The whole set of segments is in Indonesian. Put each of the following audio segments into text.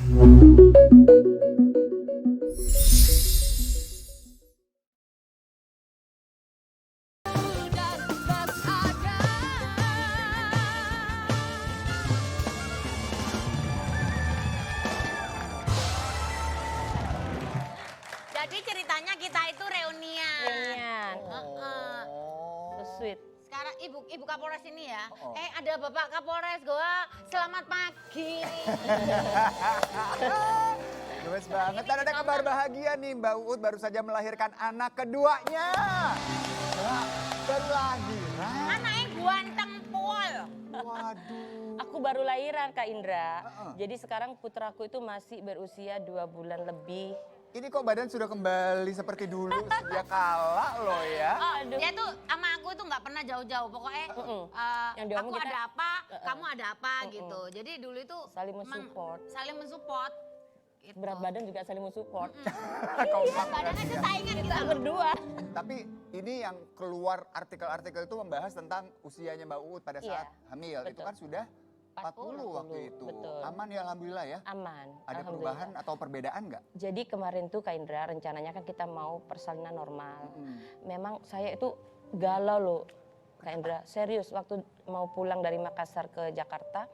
Jadi ceritanya kita itu reunian. So sweet. Sekarang Ibu Kapolres ini ya. Ada Bapak Kapolres Goa. Selamat pagi. Gemes banget. Dan ada kabar bahagia nih, Mbak Uut baru saja melahirkan anak keduanya. Mbak, baru lahiran. Anaknya ganteng pol. Waduh. Aku baru lahiran Kak Indra. Jadi sekarang putraku itu masih berusia 2 bulan lebih. Ini kok badan sudah kembali seperti dulu sejak kala loh ya. Aduh. Dia tuh sama aku itu nggak pernah jauh-jauh. Pokoknya Yang diomong aku kita- ada apa, kamu ada apa gitu. Jadi dulu itu Saling emang mensupport. saling mensupport. Gitu. Berat badan juga saling mensupport. Iya, badannya itu saingan kita loh. Berdua. Tapi ini yang keluar artikel-artikel itu membahas tentang usianya Mbak Uut pada saat hamil. Itu betul. kan sudah 40 waktu itu. betul. Aman ya alhamdulillah ya. Aman. Ada Alhamdulillah. perubahan atau perbedaan nggak? Jadi kemarin tuh Kak Indra rencananya kan kita mau persalinan normal. Memang saya itu galau loh Kak Indra. Serius waktu mau pulang dari Makassar ke Jakarta.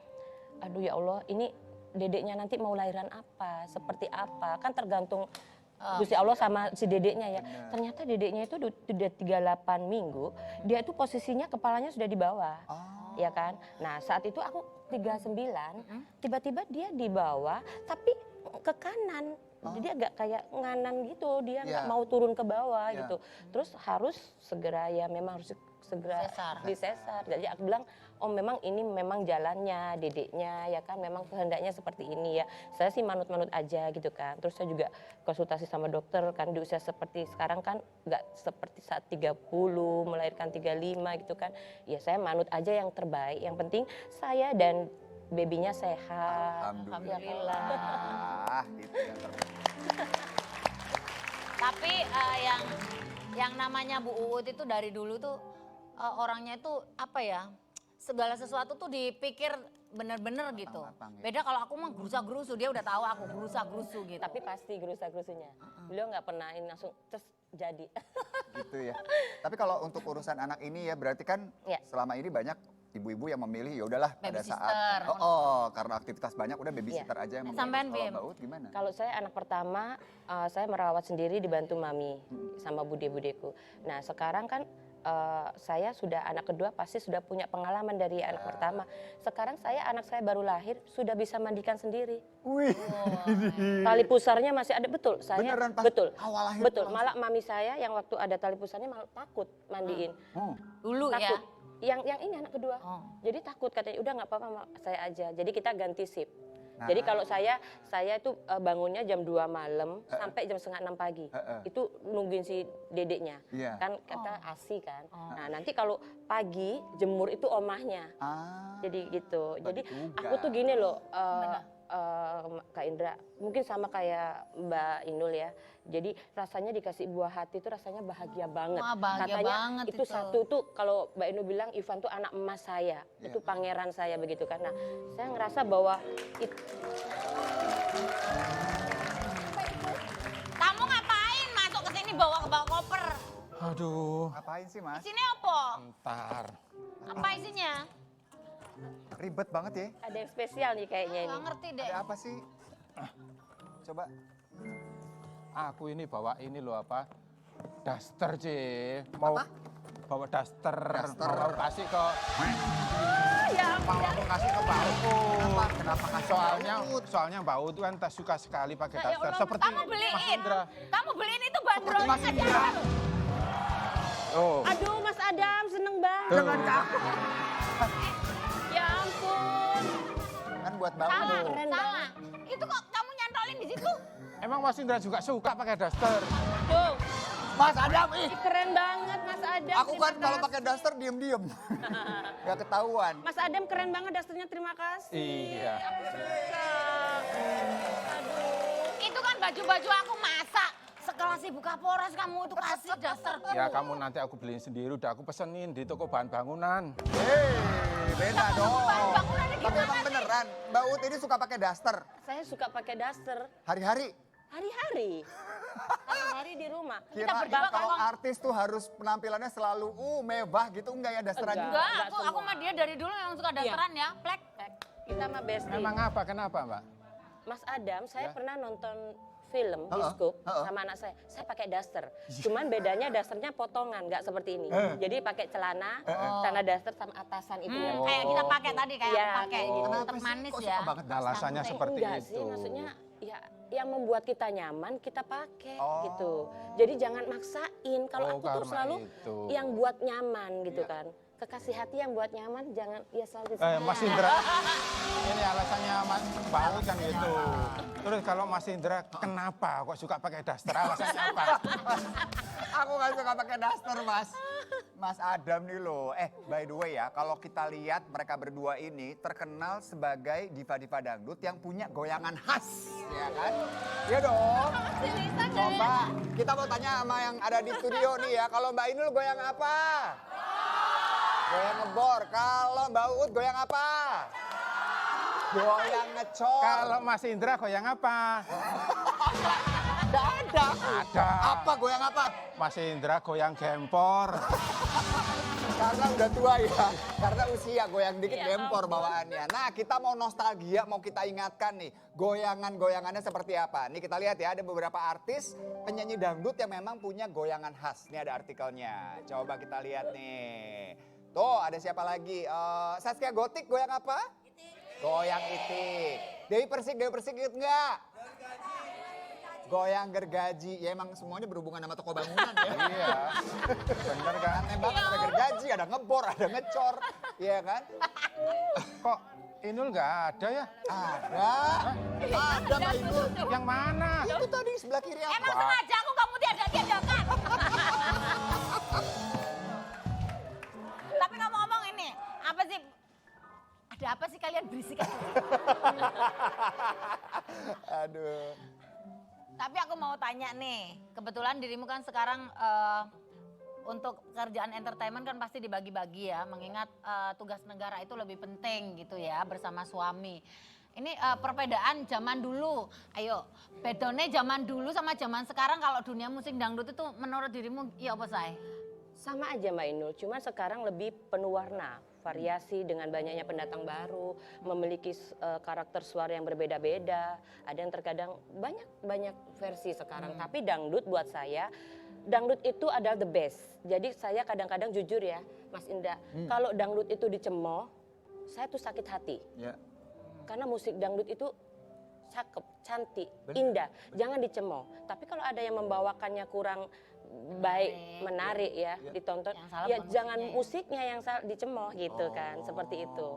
Aduh ya Allah ini dedeknya nanti mau lahiran apa, seperti apa. Kan tergantung Gusti Allah sama si dedeknya ya. Ternyata dedeknya itu udah 38 minggu. Dia itu posisinya kepalanya sudah di bawah. Ya kan. Nah saat itu aku 39, tiba-tiba dia di bawah tapi ke kanan. Jadi agak kayak nganan gitu, dia nggak mau turun ke bawah gitu. Terus harus segera ya memang harus segera disesar. Jadi aku bilang, oh memang ini memang jalannya, dedeknya ya kan memang kehendaknya seperti ini ya. Saya sih manut-manut aja gitu kan. Terus saya juga konsultasi sama dokter kan di usia seperti sekarang kan nggak seperti saat 30, melahirkan 35 gitu kan. Ya saya manut aja yang terbaik. Yang penting saya dan babynya sehat. Alhamdulillah. Itu yang terbaik. Tapi yang namanya Bu Uut itu dari dulu tuh orangnya itu apa ya? Segala sesuatu tuh dipikir bener-bener gitu. Matang-matang ya. Beda kalau aku mah gerusa-gerusu, dia udah tahu aku gerusa-gerusu gitu. Tapi pasti gerusa-gerusunya. Beliau nggak pernah ini langsung terus jadi. Gitu ya. Tapi kalau untuk urusan anak ini ya berarti kan Ya. selama ini banyak ibu-ibu yang memilih ya udahlah pada Babysitter. saat karena aktivitas banyak udah babysitter aja yang memilih. Sampean, Kalau Bim? Mbak Uut gimana? Kalau saya anak pertama, saya merawat sendiri dibantu mami sama bude-budeku. Nah sekarang kan saya sudah anak kedua pasti sudah punya pengalaman dari anak pertama. Sekarang anak saya baru lahir sudah bisa mandikan sendiri. Wih. Tali pusarnya masih ada betul. Saya Beneran pas betul. awal lahir Betul. tuh Malah mami saya yang waktu ada tali pusarnya malah takut mandiin. Dulu Takut. ya. Yang ini anak kedua. Jadi takut katanya udah nggak apa-apa saya aja. Jadi kita ganti shift. Jadi kalau saya itu bangunnya jam 2 malam sampai jam setengah 6 pagi. Itu nungguin si dedeknya. Iya. Kan kata ASI kan. Nah nanti kalau pagi jemur itu omahnya. Jadi gitu. Jadi juga. aku tuh gini loh Kak Indra. Mungkin sama kayak Mbak Inul ya. Jadi rasanya dikasih buah hati itu rasanya bahagia banget. Wah, bahagia Katanya banget itu itu. satu tuh kalau Mbak Inul bilang Ivan tuh anak emas saya. Itu pangeran saya begitu kan. Nah saya ngerasa bahwa Kamu ngapain masuk ke sini bawa koper? Aduh, Ngapain sih Mas? Isinya apa? ntar. Apa isinya? Ribet banget ya. ada yang spesial nih kayaknya ini. Gak ngerti deh. Ada apa sih? Coba. Aku ini bawa ini loh apa? Daster, Mau bawa daster. Mau aku kasih ke mau aku kasih ke Mbak Uut. Kenapa kasih Soalnya Mbak Uut kan suka sekali pakai Nah, ya daster. Allah, Seperti Kamu Mas beliin. Indra. Kamu beliin itu bandrolnya Mas aja. Indra. Oh, Aduh Mas Adam seneng banget. Jangan kaku. Ya ampun. Kan buat Mbak Salah, Uut. salah. Itu kok kamu nyantolin di situ? emang Mas Indra juga suka pakai daster? Tuh, Mas Adam, keren banget Mas Adam. aku kan terima kalau kasih. pakai daster diem-diem. Gak ketahuan. Mas Adam keren banget dasternya, terima kasih. Iya. Aku suka. Aduh. Itu kan baju-baju aku masak. Sekelas Ibu Kapolres kamu itu kasih daster. Ya kamu nanti aku beliin sendiri, udah aku pesenin di toko bahan bangunan. Hei, beda dong. Bahan bangunannya Tapi gimana emang sih? beneran beneran. Mbak Ut ini suka pakai daster Saya suka pakai daster hari-hari. hari-hari. Hari-hari di rumah. Kira berdua kalau ngomong. artis tuh harus penampilannya selalu mewah gitu, enggak ya dasteran Enggak. juga? Enggak, aku sama dia dari dulu memang suka dasteran ya, plek. Kita mah bestie. Memang apa? Kenapa, Mbak? Mas Adam, saya Ya. pernah nonton film bioskop sama anak saya pakai daster. Cuman bedanya dasternya potongan, nggak seperti ini. Jadi pakai celana daster sama atasan itu. ya. Kayak kita pakai tadi, kayak Iya. aku pakai gitu. Kenapa Tetap sih? manis Kok ya. suka banget daster? Alasannya Santai. seperti Enggak itu. sih, maksudnya ya yang membuat kita nyaman kita pakai Oh. gitu. Jadi jangan maksain. Kalau Oh, aku tuh karena selalu itu. yang buat nyaman gitu kan. Kekasih hati yang buat nyaman jangan ya selalu Mas Indra, ini alasannya Mas Baut kan gitu. Terus kalau Mas Indra, kenapa kok suka pakai daster? Alasannya apa? Aku gak suka pakai daster, Mas. Mas Adam nih loh. By the way ya, kalau kita lihat mereka berdua ini terkenal sebagai diva-diva dangdut yang punya goyangan khas, ya kan? Iya dong. Coba kita mau tanya sama yang ada di studio nih ya, kalau Mbak Inul goyang apa? Goyang ngebor. Kalau Mbak Uut goyang apa? Goyang ngecor. Kalau Mas Indra goyang apa? Nggak ada. Ada. Apa goyang apa? Mas Indra goyang gempor. Karena udah tua ya, karena usia goyang dikit Iya, gempor bawaannya. Nah kita mau nostalgia, mau kita ingatkan nih goyangan-goyangannya seperti apa. Nih kita lihat ya, ada beberapa artis penyanyi dangdut yang memang punya goyangan khas. Ini ada artikelnya, coba kita lihat nih. Tuh ada siapa lagi, Saskia Gotik goyang apa? Goyang itik. Dewi Persik ikut enggak? Goyang gergaji, ya emang semuanya berhubungan sama toko bangunan ya. Iya, bener kan? Aneh banget, ada gergaji, ada ngebor, ada ngecor, iya kan? Kok Inul nggak ada ya? Ada Mbak Inul. Yang mana? Itu tadi sebelah kiri apa? Emang sengaja aku kamu tiadakan. Tapi ngomong-ngomong ini, apa sih? Ada apa sih kalian berisik aja? Aduh. Tapi aku mau tanya nih, kebetulan dirimu kan sekarang untuk kerjaan entertainment kan pasti dibagi-bagi ya, mengingat tugas negara itu lebih penting gitu ya bersama suami. Ini perbedaan zaman dulu, ayo bedone zaman dulu sama zaman sekarang kalau dunia musik dangdut itu menurut dirimu ya apa say? sama aja Mbak Inul, cuma sekarang lebih penuh warna, variasi dengan banyaknya pendatang baru, memiliki karakter suara yang berbeda-beda. Ada yang terkadang banyak versi sekarang. Tapi dangdut buat saya, dangdut itu adalah the best. Jadi saya kadang-kadang jujur ya, Mas Indra, kalau dangdut itu dicemooh, saya tuh sakit hati. Ya. Karena musik dangdut itu cakep, cantik, indah. Jangan dicemooh. Tapi kalau ada yang membawakannya kurang baik, menarik ya, ditonton. Yang salah Ya bukan jangan musiknya musiknya yang dicemooh gitu kan, seperti itu.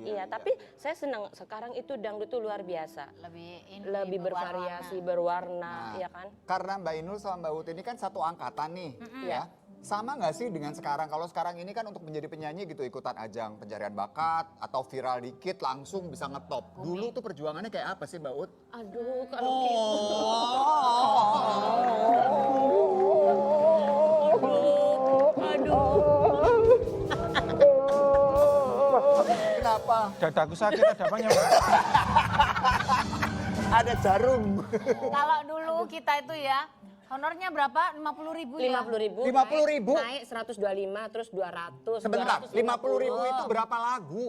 Iya. Tapi saya senang sekarang itu dangdut itu luar biasa. Lebih bervariasi, berwarna, ya kan? Karena Mbak Inul sama Mbak Ut ini kan satu angkatan nih, ya. Sama nggak sih dengan sekarang? Kalau sekarang ini kan untuk menjadi penyanyi gitu ikutan ajang pencarian bakat atau viral dikit langsung bisa ngetop. Dulu tuh perjuangannya kayak apa sih Mbak Ut? Aduh, kalau gitu. Kenapa? Dadaku sakit, ada apanya Mbak? Ada jarum. Kalau dulu kita itu ya, honornya berapa? 50.000 ya? 50.000. 50.000? Naik 125, terus 200. Sebentar, 250. 50.000 itu berapa lagu?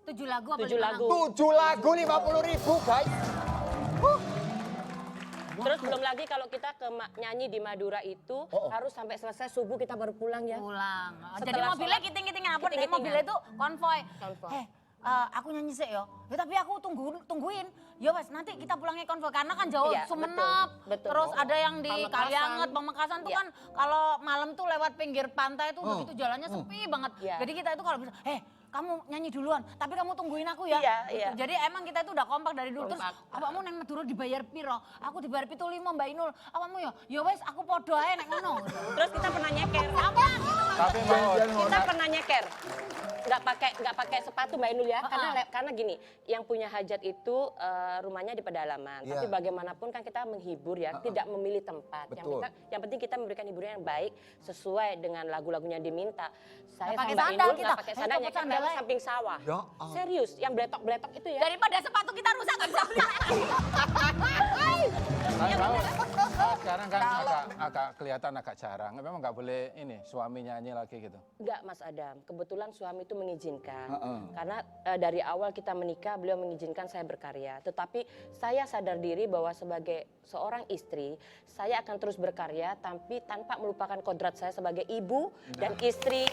7 lagu apa 7 lima lagu. 7 lagu 50.000 guys. Terus belum lagi kalau kita nyanyi di Madura itu harus sampai selesai subuh kita baru pulang ya. Pulang. Jadi Setelah mobilnya sholat. kiting-kitingan apa? Kiting-kitingan. Mobilnya itu konvoy. Konvoy. Aku nyanyi sih ya. Ya tapi aku tungguin. Ya wes nanti kita pulangnya konvoy karena kan jauh Iya, Sumenep. betul. Terus ada yang di Pamekasan. Kalianget, Pamekasan tuh Iya. kan kalau malam tuh lewat pinggir pantai tuh begitu jalannya sepi banget. Iya. Jadi kita itu kalau bisa, kamu nyanyi duluan, tapi kamu tungguin aku ya. Iya, Gitu. iya. Jadi emang kita itu udah kompak dari dulu. Terus Kompak. awakmu neng Madura dibayar piro? Aku dibayar 75 Mbak Inul. Awakmu ya wes aku podo ae nek ngono. Terus kita pernah nyeker. Sama gitu. Tapi Mbak Ut, Kita pernah nyeker. nggak pakai sepatu Mbak Inul ya, karena gini, yang punya hajat itu rumahnya di pedalaman. Iya. Tapi bagaimanapun kan kita menghibur ya, tidak memilih tempat. Betul. Yang penting kita memberikan hiburan yang baik sesuai dengan lagu-lagunya yang diminta. Saya pakai sama Mbak sandal Inul kita. nggak pakai sandalnya, Kok kita sandalnya? samping sawah. Ya, Serius, yang bletok-bletok itu ya. Daripada sepatu kita rusak nggak bisa beli lagi. Saya tahu, sekarang kan agak kelihatan agak jarang. Memang nggak boleh ini suami nyanyi lagi gitu. Enggak Mas Adam, kebetulan suami itu mengizinkan. Karena dari awal kita menikah beliau mengizinkan saya berkarya. Tetapi saya sadar diri bahwa sebagai seorang istri, saya akan terus berkarya tapi tanpa melupakan kodrat saya sebagai ibu dan istri.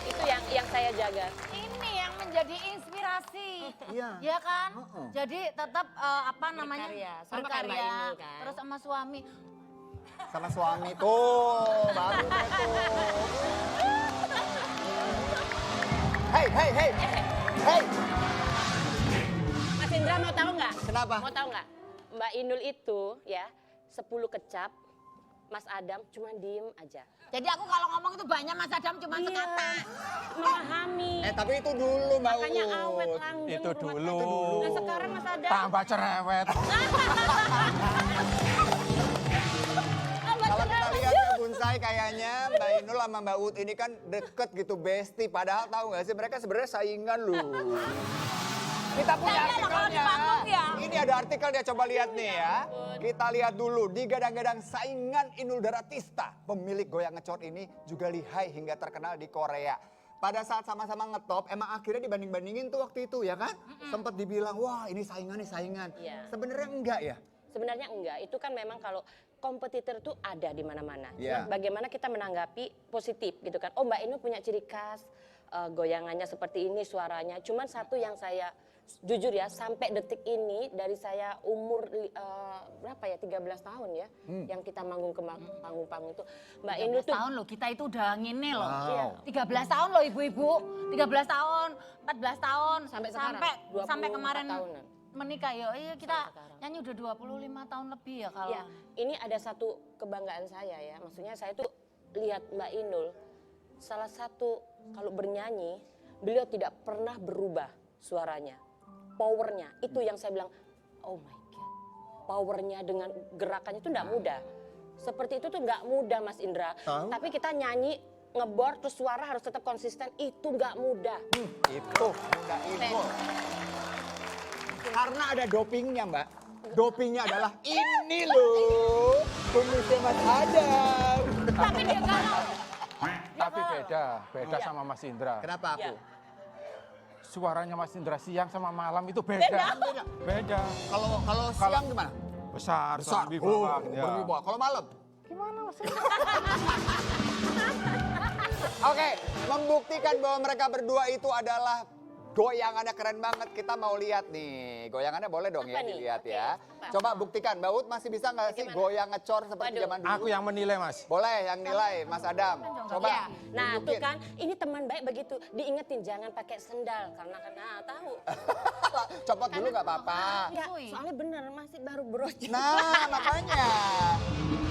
Itu yang saya jaga. Ini yang menjadi inspirasi. Iya. Ya kan? Jadi tetap apa namanya? Berkarya. Sama kayak Mbak Inul kan. Terus sama suami. Sama suami tuh, baru deh tuh. Hey, hey, hey, hey. Mas Indra mau tahu nggak? Kenapa? Mau tahu nggak? Mbak Inul itu ya 10 kecap, Mas Adam cuma diem aja. Jadi aku kalau ngomong itu banyak Mas Adam cuma Iya. sekata. Memahami. Tapi itu dulu Mbak Makanya awet Ut. langgeng. Itu rumah dulu. tangga. Nah sekarang Mas Adam. Tambah cerewet. Kalau kita lihat ya Bunsai kayaknya Mbak Inul sama Mbak Ut ini kan deket gitu, bestie. Padahal tahu nggak sih mereka sebenarnya saingan loh. Kita punya Iya, kalau artikelnya. di panggung ya. Ini ada artikelnya, coba lihat nih ya. Kita lihat dulu, digadang-gadang saingan Inul Daratista. Pemilik goyang ngecor ini juga lihai hingga terkenal di Korea. Pada saat sama-sama ngetop, emang akhirnya dibanding-bandingin tuh waktu itu ya kan? Sempat dibilang, wah ini saingan nih saingan. Iya. Sebenarnya enggak ya? Sebenarnya enggak, itu kan memang kalau kompetitor itu ada di mana-mana. Iya. Cuma bagaimana kita menanggapi positif gitu kan. Oh Mbak Inul punya ciri khas, goyangannya seperti ini, suaranya. Cuman satu yang saya jujur ya, sampai detik ini dari saya umur berapa ya, 13 tahun ya, yang kita manggung ke panggung-panggung itu. Mbak Inul 13 tuh tahun loh, kita itu udah ngine loh. Wow. 13 tahun loh ibu-ibu, 13 tahun, 14 tahun. Sampai sekarang, sampai 24 kemarin tahunan. menikah ya. Iya kita Sampai sekarang. nyanyi udah 25 tahun lebih ya kalau. ya, ini ada satu kebanggaan saya ya. Maksudnya saya tuh lihat Mbak Inul, salah satu kalau bernyanyi, beliau tidak pernah berubah suaranya. Powernya, itu yang saya bilang, oh my God. Powernya dengan gerakannya itu enggak mudah. Seperti itu tuh enggak mudah Mas Indra. Tahu. Tapi kita nyanyi, ngebor, terus suara harus tetap konsisten, itu enggak mudah. Itu Bunda Inul. Karena ada dopingnya Mbak. Dopingnya adalah ini loh. Kumisnya Mas Adam. Tapi dia galau. Tapi beda sama Mas Indra. Kenapa aku? Ya. Suaranya Mas Indra siang sama malam itu beda. Beda. Kalau siang gimana? Besar, Besar. berwibawa, ya. Berwibawa. Kalau malam? Gimana maksudnya? Oke, membuktikan bahwa mereka berdua itu adalah goyangannya keren banget. Kita mau lihat nih. Goyangannya boleh dong Apa ya nih? dilihat Oke, ya. apa? Coba buktikan. Mbak Ut masih bisa nggak sih Bagaimana? goyang ngecor seperti Waduh. zaman dulu? Aku yang menilai Mas. Boleh yang nilai Mas Adam. Coba. Ya. Nah tuh tunjukin. kan, ini teman baik begitu. Diingetin jangan pakai sendal karena tahu. Copot dulu nggak apa-apa. Enggak, Ui. soalnya bener masih baru brojol. Nah, makanya.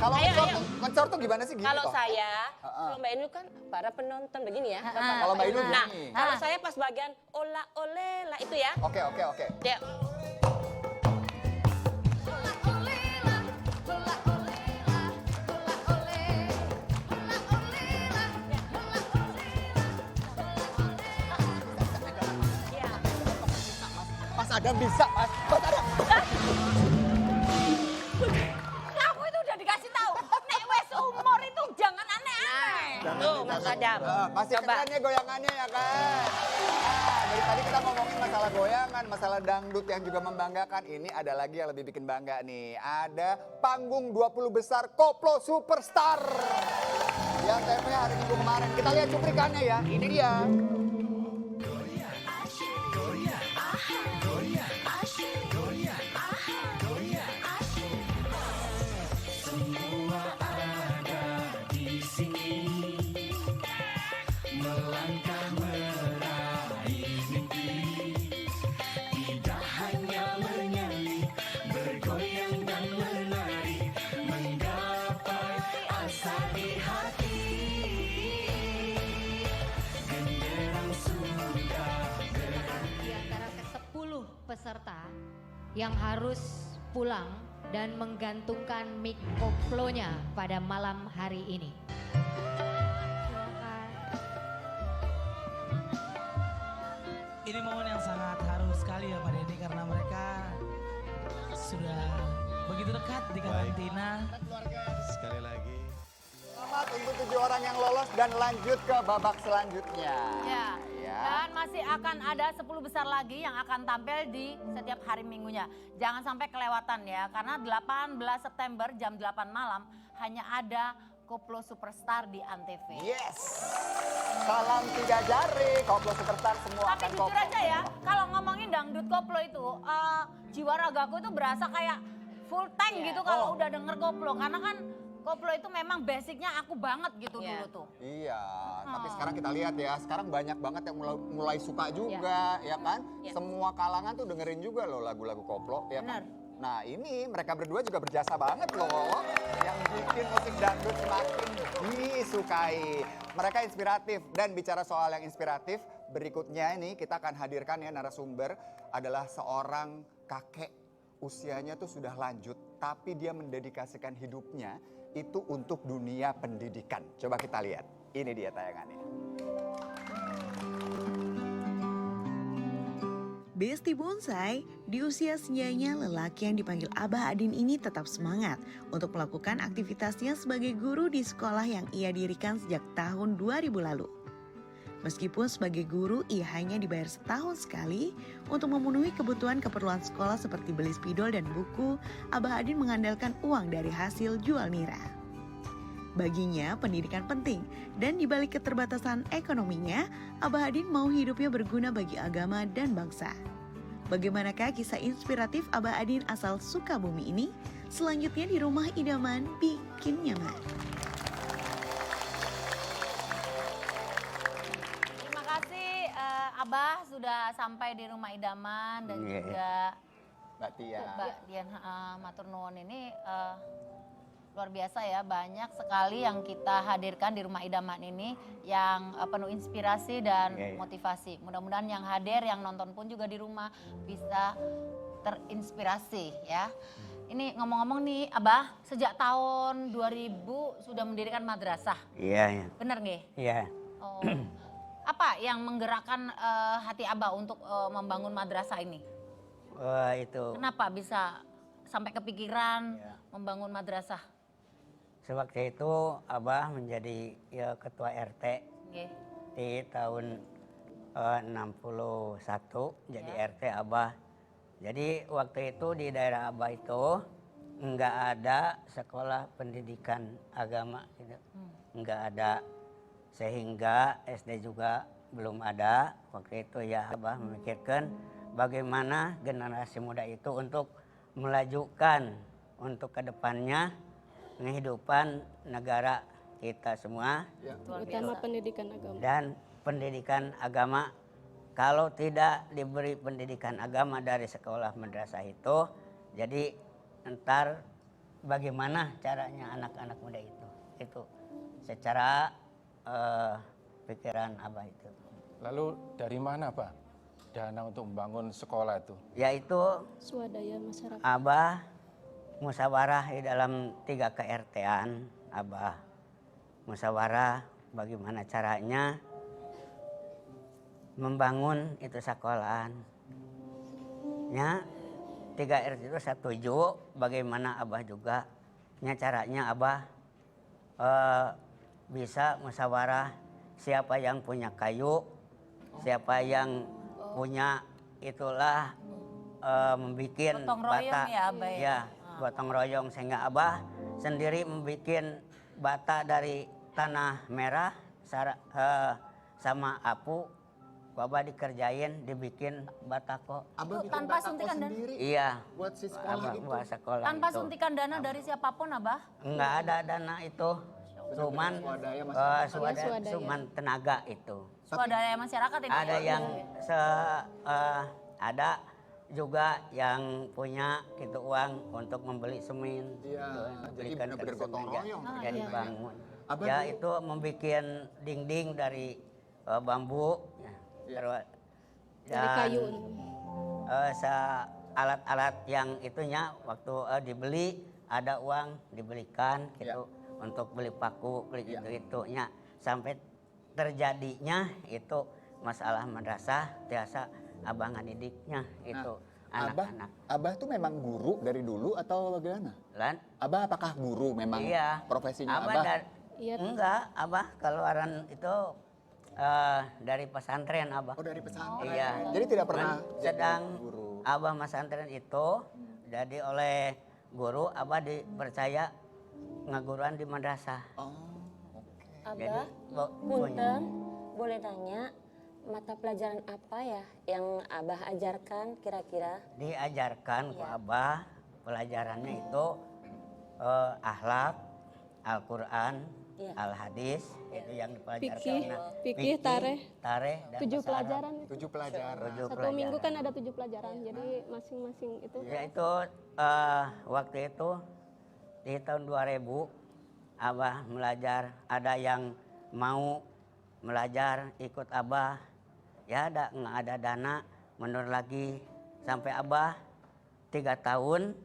Kalau Ayo, ngecor, ayo. ngecor tuh gimana sih? Gini Kalau toh? saya, kalau Mbak Inul kan para penonton begini ya. Bapak. Kalau Mbak Inul Nah, gini. kalau saya pas bagian ola ole lah itu ya. Oke. Ya, ya. Mas Adam bisa, Mas. Mas Adam. Aku itu udah dikasih tahu. Nek wes umur itu jangan aneh-aneh. Tuh Mas Adam. Masih Coba. keren ya goyangannya ya kan? Dari tadi kita ngomongin masalah goyangan, masalah dangdut yang juga membanggakan. Ini ada lagi yang lebih bikin bangga nih. Ada panggung 20 besar Koplo Superstar. Yang TP hari Minggu kemarin. Kita lihat cuplikannya ya. Ini dia. yang harus pulang dan menggantungkan mic koplonya pada malam hari ini. Ini momen yang sangat haru sekali ya Pak Denny karena mereka sudah begitu dekat di karantina. Sekali lagi. Selamat untuk 7 orang yang lolos dan lanjut ke babak selanjutnya. Ya. Ya. Dan masih akan ada 10 besar lagi yang akan tampil di setiap hari minggunya. Jangan sampai kelewatan ya, karena 18 September jam 8 malam hanya ada Koplo Superstar di Antv. Yes. Salam 3 jari, Koplo Superstar semua Tapi akan jujur koplo. aja ya, kalau ngomongin dangdut koplo itu, jiwa ragaku itu berasa kayak full tank gitu kalau udah denger koplo. Karena kan koplo itu memang basicnya aku banget gitu dulu tuh. Iya, tapi sekarang kita lihat ya, sekarang banyak banget yang mulai suka juga, ya kan? Semua kalangan tuh dengerin juga loh lagu-lagu koplo, ya kan? Nah ini mereka berdua juga berjasa banget loh, yang bikin musik dangdut semakin disukai. Mereka inspiratif, dan bicara soal yang inspiratif, berikutnya ini kita akan hadirkan ya narasumber adalah seorang kakek. Usianya tuh sudah lanjut, tapi dia mendedikasikan hidupnya itu untuk dunia pendidikan. Coba kita lihat, ini dia tayangannya. Besti Bonsai, di usia senyanya lelaki yang dipanggil Abah Adin ini tetap semangat untuk melakukan aktivitasnya sebagai guru di sekolah yang ia dirikan sejak tahun 2000 lalu. Meskipun sebagai guru ia hanya dibayar setahun sekali untuk memenuhi kebutuhan sekolah seperti beli spidol dan buku, Abah Adin mengandalkan uang dari hasil jual nira. Baginya pendidikan penting dan dibalik keterbatasan ekonominya, Abah Adin mau hidupnya berguna bagi agama dan bangsa. Bagaimanakah kisah inspiratif Abah Adin asal Sukabumi ini? Selanjutnya di Rumah Idaman Bikin Nyaman. Terima kasih Abah sudah sampai di Rumah Idaman dan juga Mbak Tia. Mbak Dian matur nuwun ini luar biasa ya, banyak sekali yang kita hadirkan di Rumah Idaman ini yang penuh inspirasi dan motivasi. Mudah-mudahan yang hadir, yang nonton pun juga di rumah bisa terinspirasi ya. Ini ngomong-ngomong nih Abah, sejak tahun 2000 sudah mendirikan madrasah. Iya. Bener nggih? Iya. Oh. Apa yang menggerakkan hati Abah untuk membangun madrasah ini? Wah itu. Kenapa bisa sampai kepikiran membangun madrasah? Sewaktu itu Abah menjadi ketua RT di tahun 61 jadi RT Abah. Jadi waktu itu di daerah Abah itu enggak ada sekolah pendidikan agama gitu. Enggak ada, sehingga SD juga belum ada. Waktu itu ya Abah memikirkan bagaimana generasi muda itu untuk melajukan untuk kedepannya kehidupan negara kita semua, terutama pendidikan agama. Dan pendidikan agama, kalau tidak diberi pendidikan agama dari sekolah madrasah itu, jadi entar bagaimana caranya anak-anak muda itu secara pikiran Abah itu. Lalu dari mana Pak dana untuk membangun sekolah itu? Yaitu Swadaya masyarakat. Abah musyawarah di dalam 3 KRT-an, Abah musyawarah bagaimana caranya membangun itu sekolahan. Ya, 3 RT itu setuju, bagaimana Abah juga nya caranya Abah bisa musyawarah siapa yang punya kayu, siapa yang punya itulah membikin Gotong royong bata, ya, Abah ya? Ya, gotong royong, sehingga Abah sendiri membikin bata dari tanah merah sama apu. Abah dikerjain, dibikin batako. Abah Itu tanpa suntikan dana? Iya. Buat si sekolah Abah itu. buat sekolah Tanpa itu. suntikan dana dari siapapun Abah? Enggak ada dana itu. Cuman cuman tenaga itu. Swadaya masyarakat ini? Ada yang ada juga yang punya gitu uang untuk membeli semen. Iya, jadi benar-benar gotong royong. Jadi bangun. Abah Ya dulu- itu membuat dinding dari bambu. Ya. Terus Dari kayu. alat-alat yang itunya waktu dibeli ada uang dibelikan gitu untuk beli paku beli itu-itunya sampai terjadinya itu masalah madrasah biasa abah ngadidiknya itu anak-anak. Abah tuh memang guru dari dulu atau bagaimana? Lan Abah apakah guru memang iya profesinya abah? Abah? Iya. Enggak, abah keluaran itu dari pesantren abah. Oh dari pesantren. Iya. Jadi tidak pernah Sedang jadi guru. abah pesantren itu jadi oleh guru abah dipercaya ngaguruan di madrasah. Oh. Abah, punya punten, boleh tanya mata pelajaran apa ya yang Abah ajarkan kira-kira? diajarkan ke abah pelajarannya itu akhlak, Al-Quran, Iya. Al-Hadis itu yang dipelajarkan. Fikih, Nah, fikih, tareh. tareh dan 7 bahasa Arab. pelajaran. 7 pelajaran. 7 Satu pelajaran. minggu kan ada 7 pelajaran, jadi masing-masing itu. Ya itu waktu itu di tahun 2000 abah belajar, ada yang mau belajar ikut abah, ya ada nggak ada dana mundur lagi sampai abah 3 tahun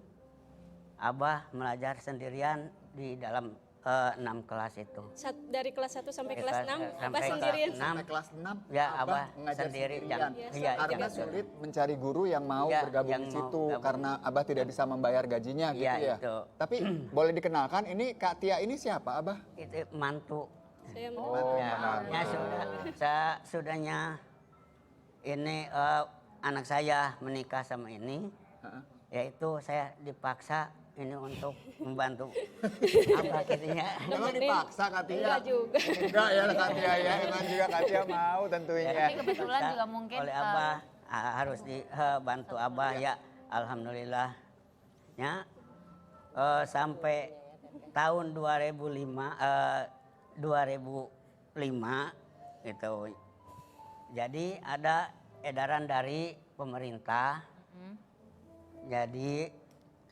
abah belajar sendirian di dalam 6 kelas itu. Dari kelas 1 sampai kelas 6, Abah sampai kelas sendirian. 6. Sampai kelas 6 Ya, Abah mengajar sendiri. sendirian. Iya, Karena iya. sulit mencari guru yang mau Ya, bergabung yang di mau situ gabung. karena Abah tidak bisa membayar gajinya gitu Iya, ya. itu. Tapi boleh dikenalkan ini Kak Tia ini siapa Abah? Itu mantu. Saya Ya, sudahnya ini anak saya menikah sama ini, yaitu saya dipaksa ini untuk membantu abah gitunya. Kalau dipaksa Kak Tia. Enggak juga. Enggak ya Kak Tia ya, memang juga Kak Tia mau tentunya. Tapi kebetulan juga mungkin oleh abah harus dibantu abah ya, alhamdulillah. Ya, sampai tahun 2005 gitu. Jadi ada edaran dari pemerintah. Jadi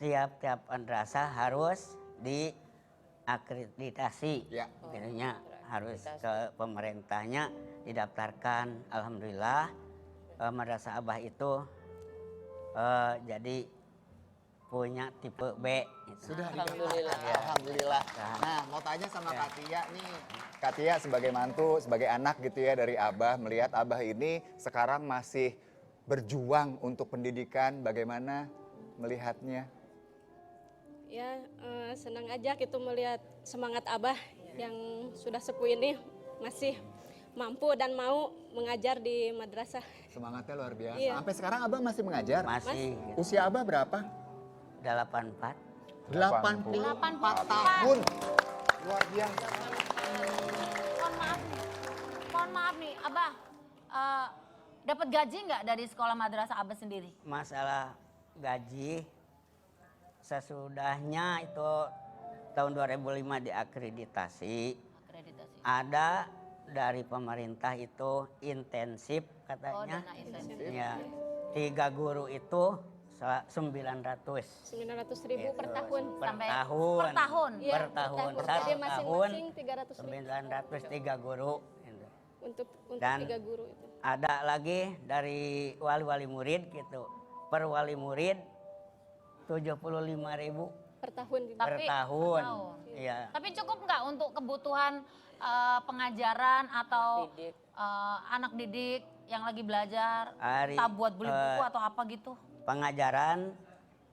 tiap-tiap madrasah harus diakreditasi. Ya. Jadinya harus ke pemerintahnya didaftarkan. Alhamdulillah madrasah abah itu jadi punya tipe B. Gitu. Sudah alhamdulillah. Alhamdulillah. Nah, mau tanya sama Kak Tia nih. Kak Tia sebagai mantu, sebagai anak gitu ya dari Abah, melihat Abah ini sekarang masih berjuang untuk pendidikan, bagaimana melihatnya? Ya, senang aja gitu melihat semangat Abah yang sudah sepuh ini masih mampu dan mau mengajar di madrasah. Semangatnya luar biasa. Iya. Sampai sekarang Abah masih mengajar? Masih Usia Abah berapa? 84. 84 tahun. Luar biasa. mohon maaf nih, Abah, dapat gaji nggak dari sekolah madrasah Abah sendiri? Masalah gaji sesudahnya itu tahun 2005 diakreditasi. Ada dari pemerintah itu intensif katanya. Oh, dana intensif. Ya, 3 guru itu 900. 900.000 per tahun. Per Sampai tahun. per tahun? Iya, Per tahun. Jadi Satu tahun masing-masing 300.000 903 guru. Gitu. untuk Dan 3 guru itu. ada lagi dari wali-wali murid gitu. Per wali murid 75.000 Per tahun. per tahun. Iya. Tapi cukup nggak untuk kebutuhan pengajaran atau anak didik yang lagi belajar, Hari, tak buat beli buku atau apa gitu? Pengajaran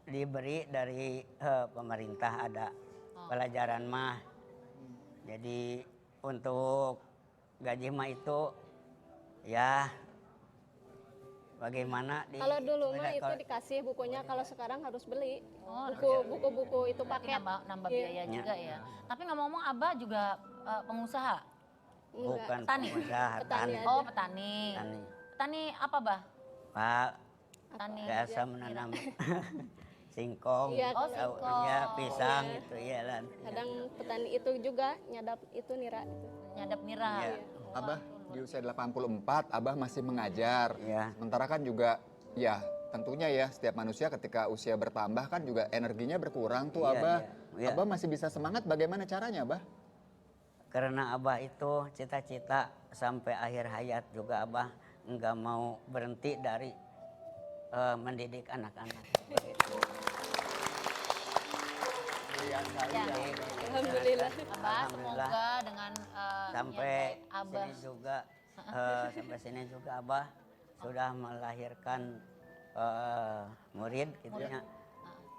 diberi dari pemerintah ada pelajaran mah. Jadi untuk gaji mah itu ya bagaimana Kalau dulu mah itu dikasih bukunya, kalau sekarang harus beli. Buku-buku itu Berarti paket. nambah Iya. biaya juga ya. Tapi ngomong-ngomong, Abah juga pengusaha? bukan Petani? pengusaha, Petani petani. aja. Oh, petani. Petani. Petani apa, Bah? Pak Petani. biasa menanam singkong, Iya, Oh, singkong. ya pisang Iya. gitu ya lan. Kadang petani itu juga nyadap itu nira. Nyadap nira. Iya. Abah di usia 84, Abah masih mengajar. Iya. Sementara kan juga ya tentunya ya setiap manusia ketika usia bertambah kan juga energinya berkurang tuh Iya, Abah. iya. Abah masih bisa semangat, bagaimana caranya Abah? Karena Abah itu cita-cita sampai akhir hayat juga Abah nggak mau berhenti dari mendidik anak-anak. Ya. Alhamdulillah. Abah, semoga dengan Sampai niat baik Abah sini juga sampai sini juga Abah sudah melahirkan murid gitu ya.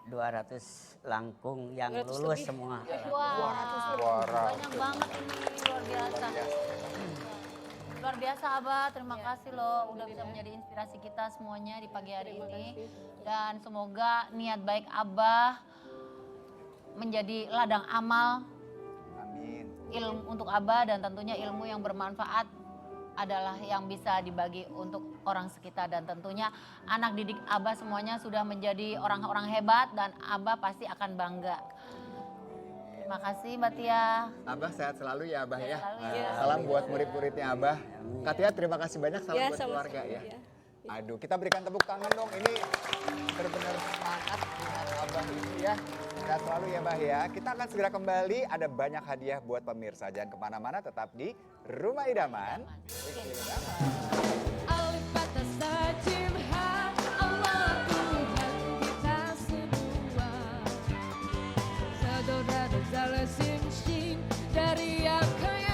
200 langkung yang 200 lulus lebih. semua. Wah, banyak banget ini, luar biasa. Luar biasa Abah, terima kasih loh udah bisa menjadi inspirasi kita semuanya di pagi hari ini. Dan semoga niat baik Abah menjadi ladang amal Amin. ilmu untuk Abah, dan tentunya ilmu yang bermanfaat adalah yang bisa dibagi untuk orang sekitar, dan tentunya anak didik Abah semuanya sudah menjadi orang-orang hebat dan Abah pasti akan bangga. Terima kasih Mbak Tia. Abah sehat selalu ya Abah ya. Selalu ya. Salam buat murid-muridnya Abah. Katia terima kasih banyak, salam Ya, buat sama-sama. keluarga ya. Ya. Aduh, kita berikan tepuk tangan dong. Ini benar-benar semangat dengan Abah ini ya. Sehat selalu ya Abah ya. Kita akan segera kembali, ada banyak hadiah buat pemirsa. Jangan kemana-mana, tetap di Rumah Idaman. Alif kata sajim Allah Tuhan kita semua. Saudara dan zalasim dari yang kaya.